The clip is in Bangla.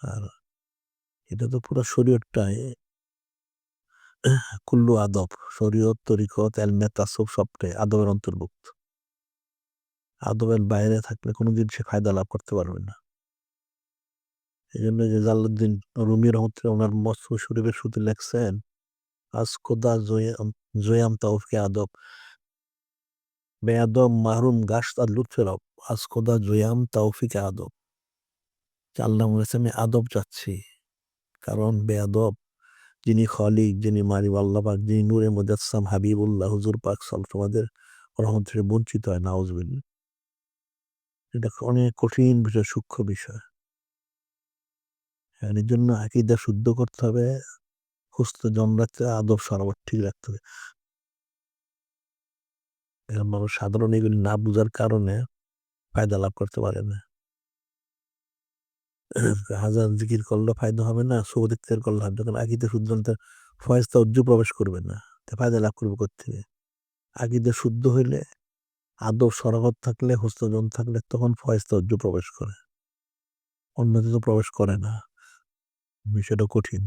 আর এটা তো পুরো শরীয়তটাই কুল্লু আদব, শরীয়ত, তরিকত, এলমে, তাসাউফ সবটাই আদবের অন্তর্ভুক্ত। আদবের বাইরে থাকলে কোনোদিন সে ফায়দা লাভ করতে পারবে না। এই জন্য যে জালালউদ্দিন রুমি রহমতুল্লাহ ওনার মসনু শরীফের শুরুতে লেখছেন, আজ খোদা জোয়াম তাওফকে আদব, বেয়াদব মাহরুম গাছ আর লুৎফে রব, আজ খোদা জোয়াম তাওফিকে আদব। আল্লাহ বলেছে আমি আদব চাচ্ছি, কারণ বেয়াদব যিনি খলিক, যিনি মারিব আল্লাহ পাক, যিনি নূরে মুজাসসাম হাবিবুল্লাহ হুজুর পাক তোমাদের রহমত থেকে বঞ্চিত হয়, নাউজুবিল্লাহ। এটা অনেক কঠিন বিষয়, সূক্ষ্ম বিষয়। এর জন্য আকীদা শুদ্ধ করতে হবে, সুস্থ জন রাখতে হবে, আদব সরবত ঠিক রাখতে হবে। মানুষ সাধারণ এগুলি না বুঝার কারণে ফায়দা লাভ করতে পারে না। হাজার জিকির করলে ফায়দা হবে না, সৌদ ইখতিয়ার করলে হবে, যখন আকীদা শুদ্ধ হলে ফয়েজটা উজ্জু প্রবেশ করবে না, ফায়দা লাভ করবে কোত্থেকে? আকীদা শুদ্ধ হইলে, আদব সরবত থাকলে, হুস্নজন থাকলে তখন ফয়েজটা উজ্জু প্রবেশ করে, অন্যদিকে প্রবেশ করে না। বিষয়টা কঠিন।